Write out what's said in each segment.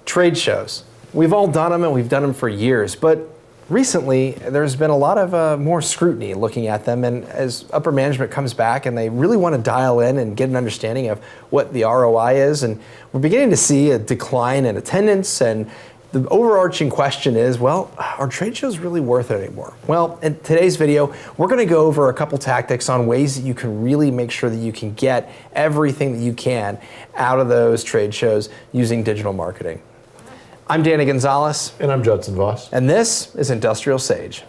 Trade shows. We've all done them and we've done them for years, but recently there's been a lot of more scrutiny looking at them, and as upper management comes back and they really want to dial in and get an understanding of what the ROI is, and we're beginning to see a decline in attendance, and the overarching question is, well, are trade shows really worth it anymore? Well, in today's video, we're going to go over a couple tactics on ways that you can really make sure that you can get everything that you can out of those trade shows using digital marketing. I'm Danny Gonzalez. And I'm Judson Voss. And this is Industrial Sage.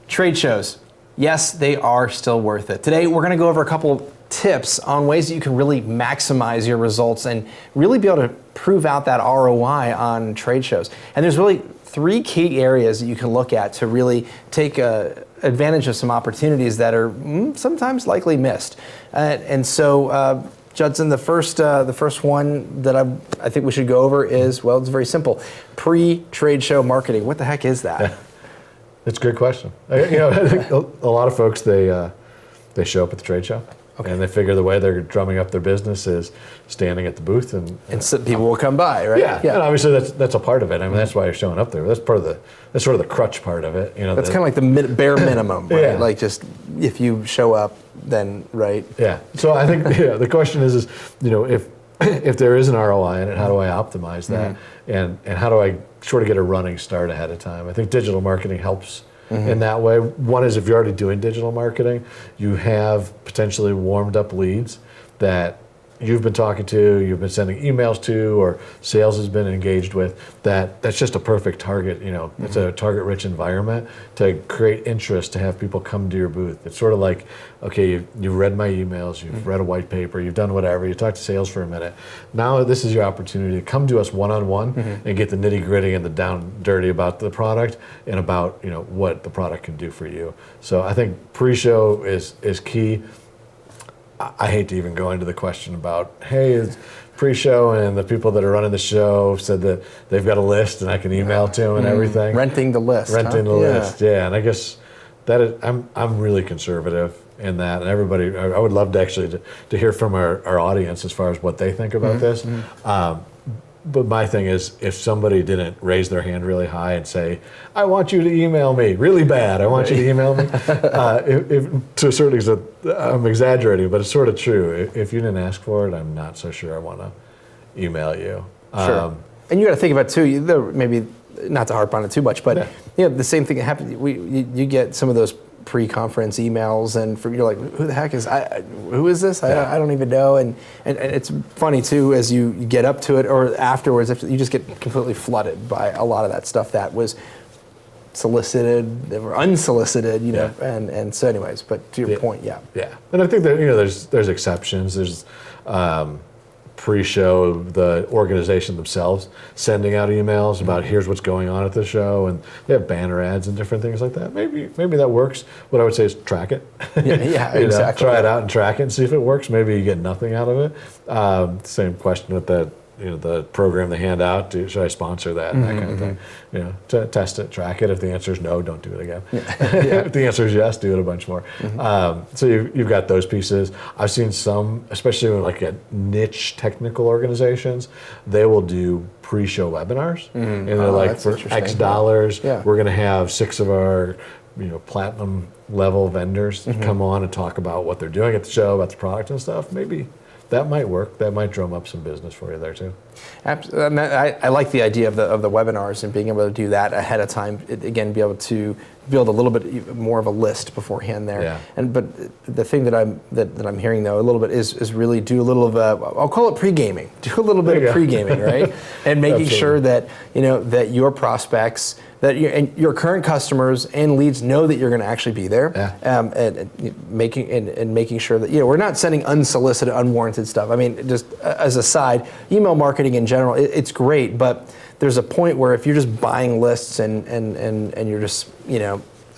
Trade shows. Yes, they are still worth it. Today, we're going to go over a couple tips on ways that you can really maximize your results and really be able to prove out that ROI on trade shows. And there's really three key areas that you can look at to really take advantage of some opportunities that are sometimes likely missed. Judson, the first one that I think we should go over is, well, it's very simple. Pre-trade show marketing. What the heck is that? Yeah. It's a great question. I think a lot of folks, they show up at the trade show. Okay. And they figure the way they're drumming up their business is standing at the booth and so people will come by, right? Yeah. And obviously that's a part of it. I mean, that's why you're showing up there. That's sort of the crutch part of it. That's kind of like the bare minimum, right? Yeah. Like just if you show up, then right. Yeah. So I think the question is if there is an ROI in it, how do I optimize that, and how do I sort of get a running start ahead of time? I think digital marketing helps. In that way. One is if you're already doing digital marketing, you have potentially warmed up leads that you've been talking to, you've been sending emails to, or sales has been engaged with. That's just a perfect target. It's a target-rich environment to create interest, to have people come to your booth. It's sort of like, okay, you've read my emails, you've read a white paper, you've done whatever, you talked to sales for a minute. Now this is your opportunity to come to us one-on-one and get the nitty-gritty and the down dirty about the product and about what the product can do for you. So I think pre-show is key. I hate to even go into the question about, hey, it's pre-show and the people that are running the show said that they've got a list and I can email to them and everything. Renting the list. List, yeah. And I guess that is, I'm really conservative in that. And everybody, I would love to actually to hear from our audience as far as what they think about this. But my thing is, if somebody didn't raise their hand really high and say, I want you to email me really bad, I want you to email me, if to a certain extent, I'm exaggerating, but it's sort of true. If you didn't ask for it, I'm not so sure I want to email you. Sure. And you got to think about too, maybe not to harp on it too much, but the same thing happens. You get some of those pre-conference emails, and you're like, who the heck who is this? I don't even know. And it's funny too, as you get up to it or afterwards, you just get completely flooded by a lot of that stuff that was solicited or unsolicited, and so anyways, but to your point, yeah. And I think that there's exceptions. There's pre-show, the organization themselves sending out emails about here's what's going on at the show, and they have banner ads and different things like that. Maybe that works. What I would say is track it. Exactly. Try it out and track it and see if it works. Maybe you get nothing out of it. Same question with that. The program they hand out, should I sponsor that, and that kind of thing. To test it, track it. If the answer is no, don't do it again. If the answer is yes, do it a bunch more. So you've got those pieces. I've seen some, especially like at niche technical organizations, they will do pre-show webinars, and they're like, for X dollars, we're going to have 6 of our platinum level vendors come on and talk about what they're doing at the show, about the product and stuff. Maybe that might work. That might drum up some business for you there too. Absolutely. I like the idea of the webinars and being able to do that ahead of time. Again, be able to build a little bit more of a list beforehand there. Yeah. But the thing that I'm hearing though a little bit is really do a little of I'll call it pre-gaming. Do a little bit of pre-gaming, right? And making sure that that your prospects, that your current customers and leads know that you're going to actually be there. And making sure that we're not sending unsolicited, unwarranted stuff. I mean, just as a side, email marketing in general, it's great, but there's a point where if you're just buying lists and you're just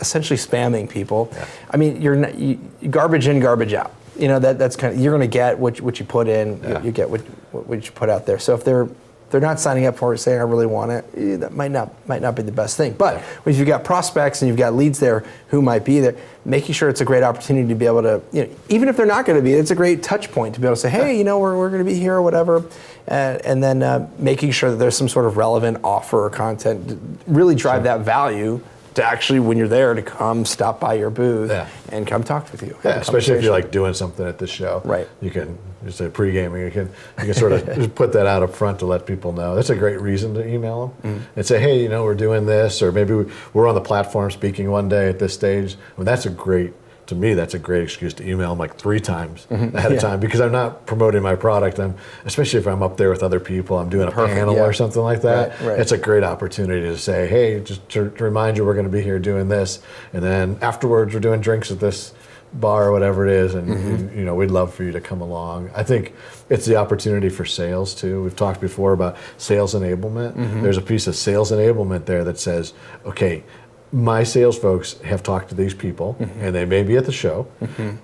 essentially spamming people, I mean, you garbage in, garbage out. That's kind of, you're going to get what you put in, you get what you put out there. So if they're they're not signing up for it, saying I really want it, that might not be the best thing. But if you've got prospects and you've got leads there who might be there, making sure it's a great opportunity to be able to, even if they're not going to be, it's a great touch point to be able to say, hey, we're going to be here or whatever, and then making sure that there's some sort of relevant offer or content to really drive that value to actually, when you're there, to come stop by your booth and come talk with you. Yeah, especially if you're like doing something at the show. Right. You can just say pre-gaming. You can sort of just put that out up front to let people know. That's a great reason to email them and say, hey, we're doing this, or maybe we're on the platform speaking one day at this stage. I mean, to me, that's a great excuse to email them like 3 times ahead of time, because I'm not promoting my product. Especially if I'm up there with other people, I'm doing a panel or something like that. Right. It's a great opportunity to say, hey, just to remind you, we're going to be here doing this, and then afterwards we're doing drinks at this bar or whatever it is, and we'd love for you to come along. I think it's the opportunity for sales too. We've talked before about sales enablement. There's a piece of sales enablement there that says, okay, my sales folks have talked to these people, and they may be at the show,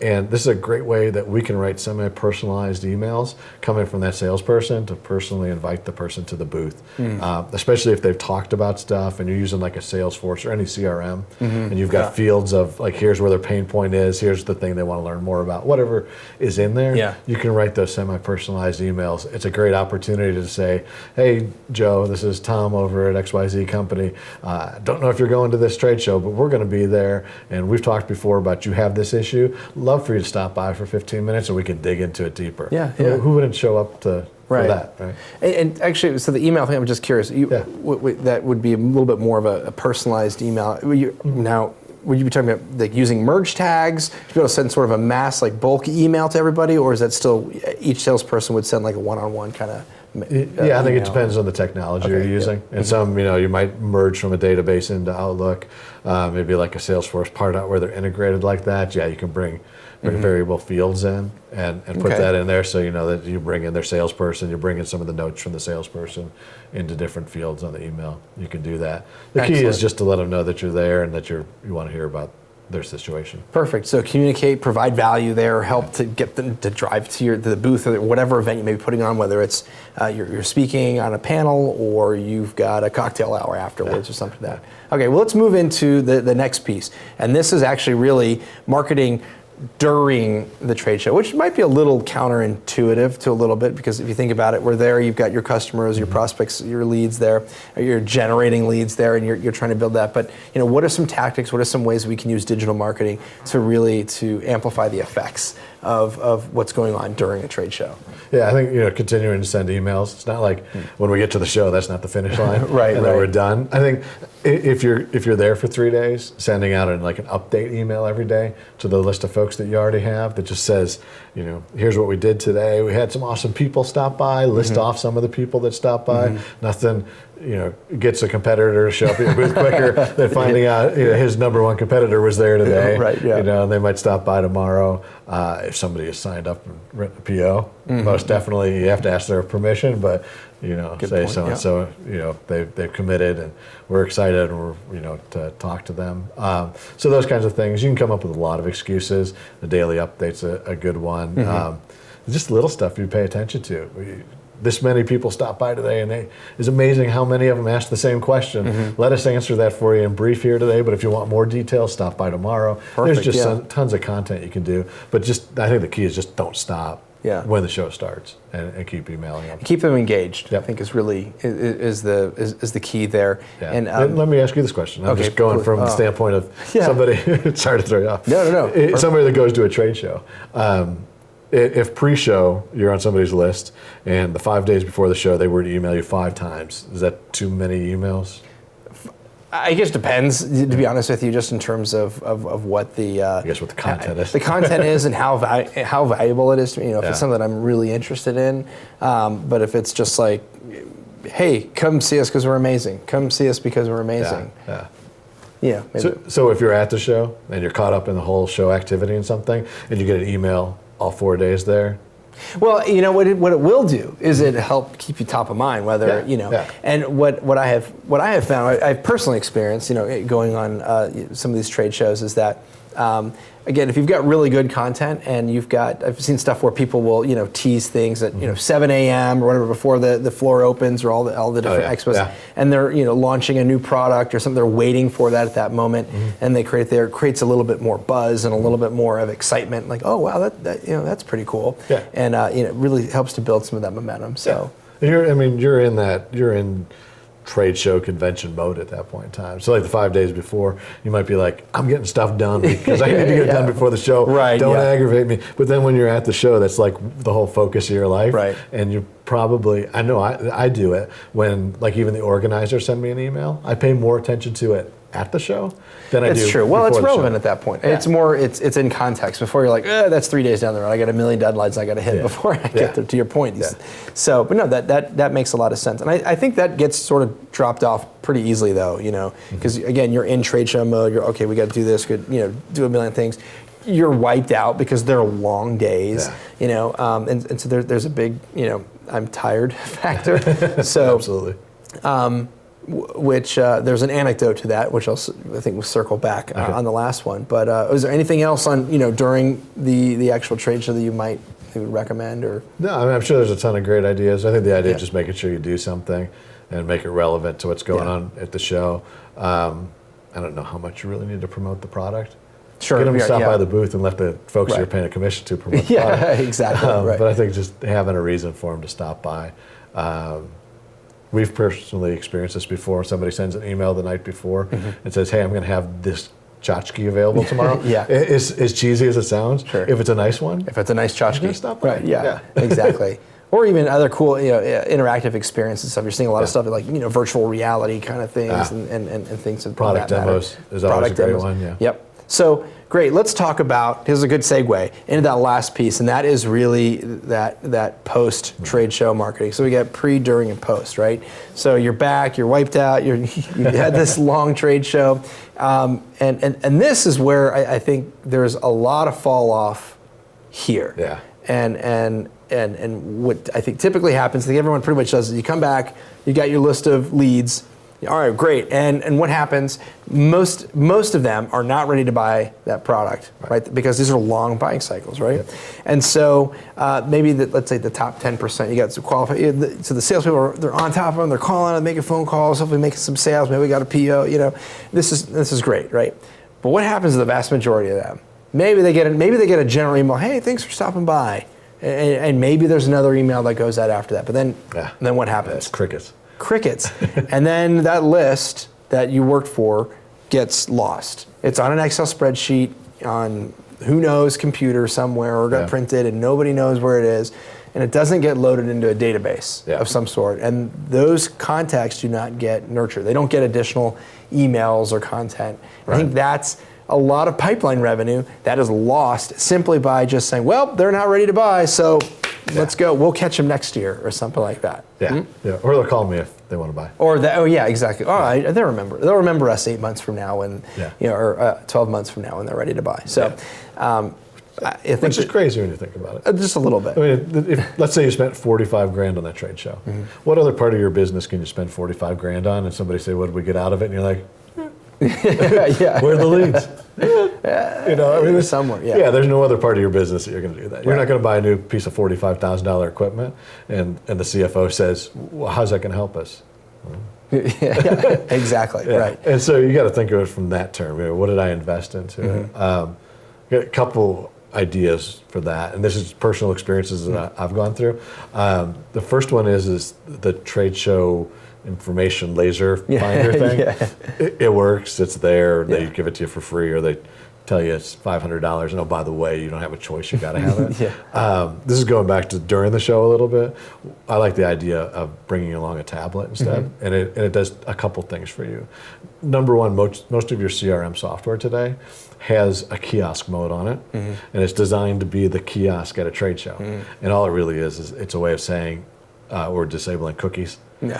and this is a great way that we can write semi-personalized emails coming from that salesperson to personally invite the person to the booth, especially if they've talked about stuff and you're using like a Salesforce or any CRM, and you've got fields of like, here's where their pain point is, here's the thing they want to learn more about, whatever is in there. You can write those semi-personalized emails. It's a great opportunity to say, hey, Joe, this is Tom over at XYZ company. Don't know if you're going to this trade show, but we're going to be there, and we've talked before about you have this issue. Love for you to stop by for 15 minutes and we can dig into it deeper. Who wouldn't show up for that, right? And actually, so the email thing, I'm just curious, that would be a little bit more of a personalized email. Now, would you be talking about like using merge tags to be able to send sort of a mass like bulk email to everybody, or is that still each salesperson would send like a one-on-one kind of I think it depends on the technology you're using. And some, you might merge from a database into Outlook, maybe like a Salesforce part out where they're integrated like that. Yeah, you can bring variable fields in and put that in there, so that you bring in their salesperson, you bring in some of the notes from the salesperson into different fields on the email. You can do that. The key is just to let them know that you're there and that you want to hear about their situation. Perfect. So communicate, provide value there, help to get them to drive to the booth or whatever event you may be putting on, whether it's you're speaking on a panel or you've got a cocktail hour afterwards or something like that. Okay, well, let's move into the next piece. And this is actually really marketing during the trade show, which might be a little counterintuitive to a little bit, because if you think about it, we're there, you've got your customers, your prospects, your leads there, you're generating leads there, and you're trying to build that. But what are some tactics, what are some ways we can use digital marketing to amplify the effects of what's going on during a trade show? Yeah, I think continuing to send emails. It's not like when we get to the show, that's not the finish line, and then we're done. I think if you're there for 3 days, sending out an update email every day to the list of folks that you already have that just says, here's what we did today. We had some awesome people stop by. List off some of the people that stopped by. Nothing gets a competitor to show up at your booth quicker than finding out his number one competitor was there today. And they might stop by tomorrow. If somebody has signed up and written a PO, most definitely you have to ask their permission, but say so and so, they've committed, and we're excited, and we're to talk to them. So those kinds of things, you can come up with a lot of excuses. The daily update's a good one. Just little stuff you pay attention to. This many people stopped by today, and it's amazing how many of them asked the same question. Let us answer that for you in brief here today, but if you want more details, stop by tomorrow. There's just tons of content you can do, but I think the key is just don't stop when the show starts, and keep emailing them. Keep them engaged. I think is really is the key there. And let me ask you this question. I'm just going from the standpoint of somebody. Sorry to throw you off. No. Somebody that goes to a trade show. If pre-show you're on somebody's list, and the 5 days before the show they were to email you 5 times, is that too many emails? I guess it depends, to be honest with you, just in terms of what the what the content is. The content is, and how valuable it is to me. If it's something that I'm really interested in, but if it's just like, hey, come see us because we're amazing. Come see us because we're amazing. Yeah. So if you're at the show and you're caught up in the whole show activity and something, and you get an email all 4 days there. Well, what it will do is it help keep you top of mind, whether And what I have found, I've personally experienced, going on some of these trade shows, is that Again, if you've got really good content and I've seen stuff where people will, tease things at, 7 a.m. or whatever before the floor opens or all the different expos, and they're, launching a new product or something. They're waiting for that at that moment, and it creates a little bit more buzz and a little bit more of excitement. Like, oh wow, that's pretty cool, and it really helps to build some of that momentum. So, you're in trade show convention mode at that point in time. So like the 5 days before, you might be like, I'm getting stuff done because I need to get it done before the show. Right. Don't aggravate me. But then when you're at the show, that's like the whole focus of your life. Right. And you probably, I know I do it when like even the organizer send me an email, I pay more attention to it at the show than I do. It's true. Well, it's before the relevant show. at that point. Yeah. It's more, it's in context. Before you're like, that's 3 days down the road. I got a million deadlines I got to hit before I get there, to your point. Yeah. So, but no, that makes a lot of sense. And I think that gets sort of dropped off pretty easily though, because again, you're in trade show mode. You're, okay, we got to do this, do a million things. You're wiped out because they're long days, and so there's a big, I'm tired factor. So absolutely. Which there's an anecdote to that, which I think we'll circle back on the last one. But is there anything else on during the actual trade show that you would recommend? Or no, I mean, I'm sure there's a ton of great ideas. I think the idea of just making sure you do something and make it relevant to what's going on at the show. I don't know how much you really need to promote the product. Sure, get them to stop by the booth and let the folks you're paying a commission to promote the product. Exactly. But I think just having a reason for them to stop by. We've personally experienced this before. Somebody sends an email the night before and says, hey, I'm going to have this tchotchke available tomorrow. As cheesy as it sounds, if it's a nice one. If it's a nice tchotchke. Stop by. Right, yeah. Exactly. Or even other cool interactive experiences stuff. You're seeing a lot of stuff like virtual reality kind of things and things. Product demos is always a great one. Yeah. Yep. So great. Let's talk about. Here's a good segue into that last piece, and that is really that post trade show marketing. So we got pre, during, and post, right? So you're back. You're wiped out. You had this long trade show, and this is where I think there's a lot of fall off here. Yeah. And what I think typically happens, I think everyone pretty much does is you come back, you got your list of leads. All right, great. And what happens? Most of them are not ready to buy that product, right? Because these are long buying cycles, right? Yep. And so maybe let's say the top 10%, you got to qualify. So the salespeople they're on top of them. They're calling them, making phone calls, hopefully making some sales. Maybe we got a PO. This is great, right? But what happens to the vast majority of them? Maybe they get a general email. Hey, thanks for stopping by. And maybe there's another email that goes out after that. But then what happens? Crickets. And then that list that you worked for gets lost. It's on an Excel spreadsheet on who knows computer somewhere or got printed and nobody knows where it is, and it doesn't get loaded into a database of some sort. And those contacts do not get nurtured. They don't get additional emails or content. I think that's a lot of pipeline revenue that is lost simply by just saying, well, they're not ready to buy, so let's go. We'll catch them next year or something like that. Yeah. Or they'll call me if they want to buy. Or that. Oh yeah, exactly. All right, they'll remember. They'll remember us 8 months from now, when or 12 months from now when they're ready to buy. So, I think which is crazy when you think about it. Just a little bit. I mean, let's say you spent $45,000 on that trade show. What other part of your business can you spend $45,000 on? And somebody say, "What did we get out of it?" And you're like, where are the leads? Somewhere. There's no other part of your business that you're going to do that. You're not going to buy a new piece of $45,000 equipment, and the CFO says, "Well, how's that going to help us?" Exactly. Right. And so you got to think of it from that term. What did I invest into it? Got a couple ideas for that, and this is personal experiences that I've gone through. The first one is the trade show information laser finder thing. It works. It's there. They give it to you for free, or they tell you it's $500. And oh, by the way, you don't have a choice. You got to have it. This is going back to during the show a little bit. I like the idea of bringing along a tablet instead, and it does a couple things for you. Number one, most of your CRM software today has a kiosk mode on it, and it's designed to be the kiosk at a trade show. And all it really is it's a way of saying we're disabling cookies.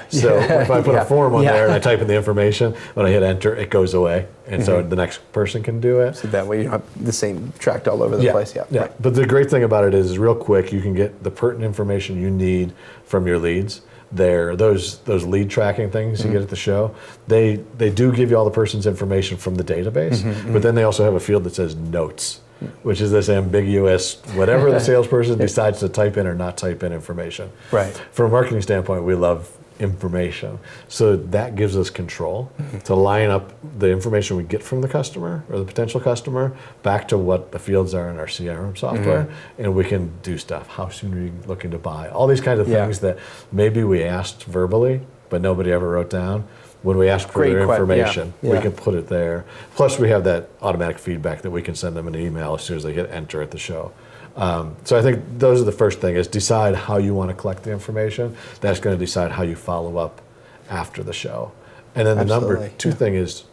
So if I put a form on there and I type in the information, when I hit enter, it goes away. And so the next person can do it. So that way you don't have the same tracked all over the place. But the great thing about it is real quick, you can get the pertinent information you need from your leads, those lead tracking things you get at the show, they do give you all the person's information from the database, but then they also have a field that says notes, which is this ambiguous, whatever the salesperson decides to type in or not type in information. Right. From a marketing standpoint, we love information. So that gives us control to line up the information we get from the customer or the potential customer back to what the fields are in our CRM software, and we can do stuff. How soon are you looking to buy? All these kinds of things that maybe we asked verbally, but nobody ever wrote down. When we ask for their information, we can put it there. Plus, we have that automatic feedback that we can send them an email as soon as they hit enter at the show. So I think those are the first thing, is decide how you want to collect the information. That's going to decide how you follow up after the show. And then the number two thing is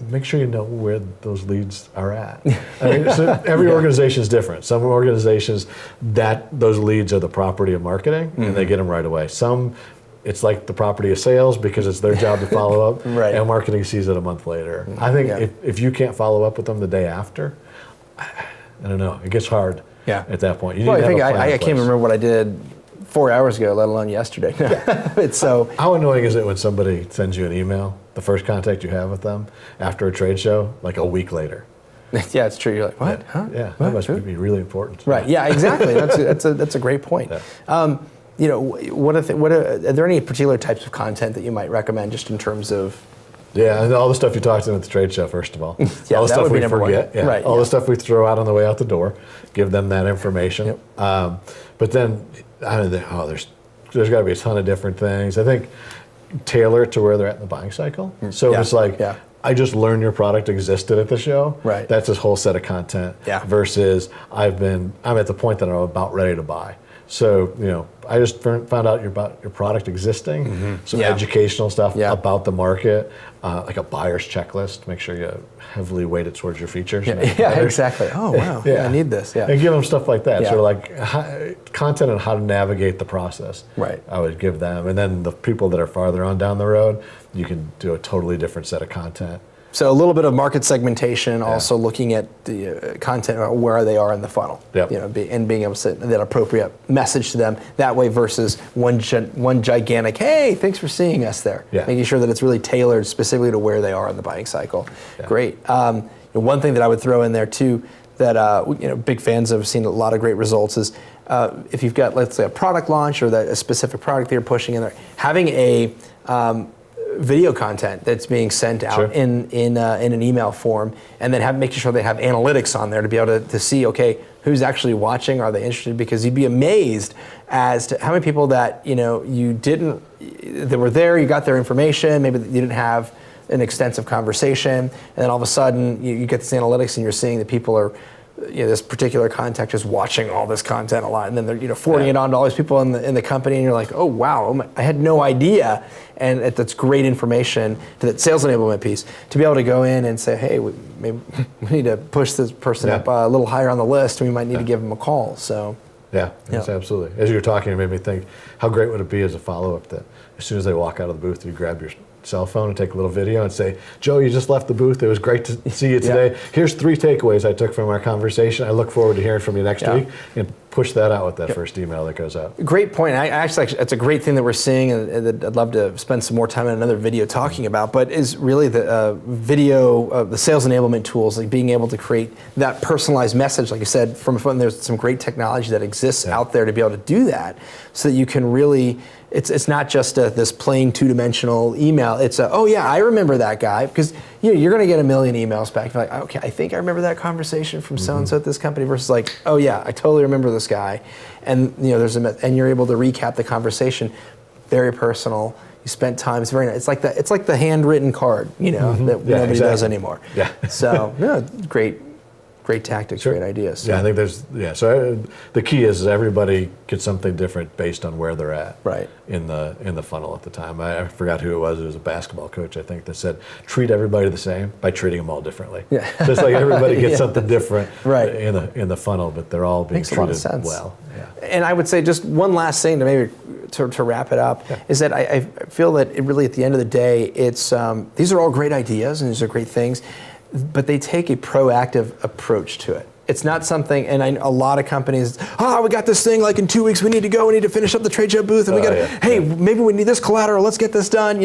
make sure you know where those leads are at. I mean, so every organization is different. Some organizations, those leads are the property of marketing, and they get them right away. Some, it's like the property of sales because it's their job to follow up, and marketing sees it a month later. I think if you can't follow up with them the day after, I don't know, it gets hard at that point. You need to have a plan I in can't place. remember what I did 4 hours ago, let alone yesterday. It's so. How annoying is it when somebody sends you an email, the first contact you have with them, after a trade show, like a week later? Yeah, it's true. You're like, what? Huh? Yeah, What? that must be really important. Right. Yeah. Exactly. That's a great point. You know, are there any particular types of content that you might recommend, just in terms of? Yeah, and all the stuff you talked about at the trade show, first of all. Yeah, all the that stuff would be we number forget. one. Right, all the stuff we throw out on the way out the door, give them that information. But then, I don't know, there's got to be a ton of different things. I think tailor it to where they're at in the buying cycle. So if it's like, I just learned your product existed at the show. Right. That's this whole set of content. Versus I'm at the point that I'm about ready to buy. So, you know, I just found out about your product existing, some educational stuff about the market, like a buyer's checklist. Make sure you heavily weight it towards your features. Exactly. Oh, wow. I need this. Yeah. And give them stuff like that. Sort of like content on how to navigate the process. Right. I would give them. And then the people that are farther on down the road, you can do a totally different set of content. So a little bit of market segmentation, also looking at the content, where they are in the funnel, you know, and being able to send that appropriate message to them that way, versus one gigantic, hey, thanks for seeing us there. Making sure that it's really tailored specifically to where they are in the buying cycle. Great. One thing that I would throw in there too, that you know, big fans have seen a lot of great results, is if you've got, let's say, a product launch or a specific product that you're pushing in there, having a video content that's being sent out in an email form, and then making sure they have analytics on there to be able to see, okay, who's actually watching, are they interested? Because you'd be amazed as to how many people that, you know, that were there, you got their information, maybe you didn't have an extensive conversation, and then all of a sudden you get this analytics and you're seeing that people are, you know, this particular contact is watching all this content a lot, and then they're, you know, forwarding it on to all these people in the company, and you're like, oh wow, I had no idea, and that's great information to that sales enablement piece to be able to go in and say, hey, maybe we need to push this person up a little higher on the list, and we might need to give them a call. So. Yes, absolutely. As you were talking, it made me think, how great would it be as a follow-up that as soon as they walk out of the booth, you grab your cell phone and take a little video and say, Joe, you just left the booth. It was great to see you today. Here's 3 takeaways I took from our conversation. I look forward to hearing from you next week. And push that out with that first email that goes out. Great point. I actually, it's a great thing that we're seeing, and that I'd love to spend some more time in another video talking about, but is really the video, the sales enablement tools, like being able to create that personalized message, like you said, from a phone. There's some great technology that exists out there to be able to do that, so that you can really, it's not just this plain 2-dimensional email. It's oh yeah, I remember that guy, because you're going to get a million emails back. You're like, okay, I think I remember that conversation from so-and-so at this company, versus like, oh yeah, I totally remember this guy. And and you're able to recap the conversation, very personal. You spent time. It's very nice. It's like the handwritten card, that nobody does anymore. Yeah. So great tactics, great ideas. So. Yeah, I think So the key is everybody gets something different based on where they're at. Right. In the funnel at the time. I forgot who it was. It was a basketball coach, I think, that said, treat everybody the same by treating them all differently. Yeah. So it's like everybody gets something different in the funnel, but they're all being treated well. Yeah. And I would say just one last thing to wrap it up is that I feel that it really, at the end of the day, it's these are all great ideas and these are great things, but they take a proactive approach to it. It's not something, and a lot of companies, we got this thing like in 2 weeks, we need to go, we need to finish up the trade show booth, and maybe we need this collateral, let's get this done,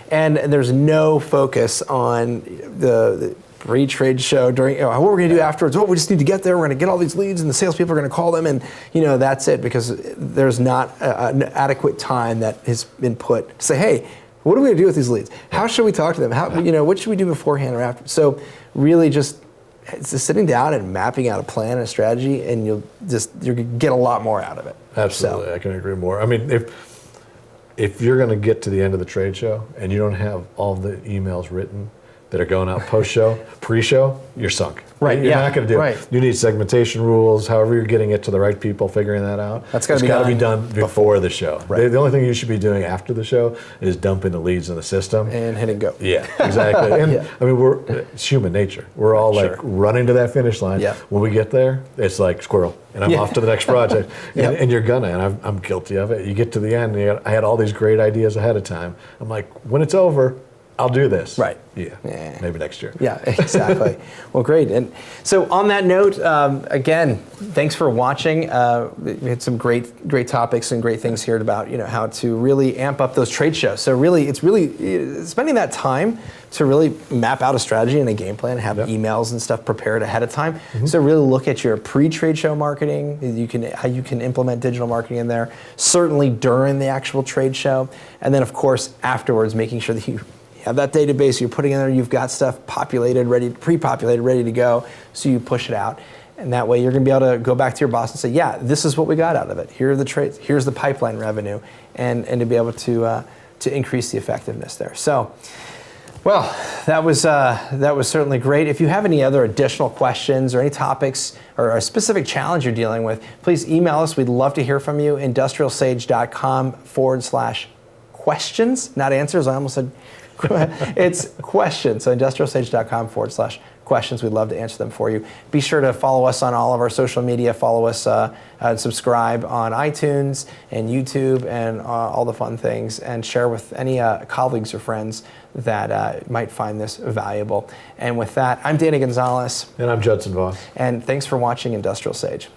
and there's no focus on the pre-trade show during, what we're going to do afterwards. We just need to get there, we're going to get all these leads, and the salespeople are going to call them, and that's it, because there's not an adequate time that has been put to say, hey, what are we going to do with these leads? How should we talk to them? How, what should we do beforehand or after? So really just sitting down and mapping out a plan and a strategy, and you're going to get a lot more out of it. Absolutely, I can agree more. I mean, if you're going to get to the end of the trade show and you don't have all the emails written that are going out post-show, pre-show, you're sunk. Right. You're not going to do it. You need segmentation rules, however you're getting it to the right people, figuring that out. That's got to be done before the show. Right. The only thing you should be doing after the show is dumping the leads in the system. And hitting go. Yeah, exactly. And I mean, it's human nature. We're all like running to that finish line. Yeah. When we get there, it's like squirrel, and I'm off to the next project. And you're gonna, and I'm guilty of it. You get to the end, and I had all these great ideas ahead of time. I'm like, when it's over, I'll do this. Right. Yeah. Maybe next year. Yeah, exactly. Well, great. And so on that note, again, thanks for watching. We had some great topics and great things here about how to really amp up those trade shows. So really, it's really spending that time to really map out a strategy and a game plan, have emails and stuff prepared ahead of time. So really look at your pre-trade show marketing. How you can implement digital marketing in there. Certainly during the actual trade show, and then of course afterwards, making sure that you have that database you're putting in there, you've got stuff pre-populated, ready to go, so you push it out. And that way you're going to be able to go back to your boss and say, yeah, this is what we got out of it. Here are the trades, here's the pipeline revenue, and to be able to increase the effectiveness there. So, well, that was certainly great. If you have any other additional questions or any topics or a specific challenge you're dealing with, please email us. We'd love to hear from you. industrialsage.com/questions, not answers. I almost said it's questions. So industrialsage.com/questions. We'd love to answer them for you. Be sure to follow us on all of our social media. Follow us and subscribe on iTunes and YouTube and all the fun things, and share with any colleagues or friends that might find this valuable. And with that, I'm Danny Gonzalez. And I'm Judson Voss. And thanks for watching Industrial Sage.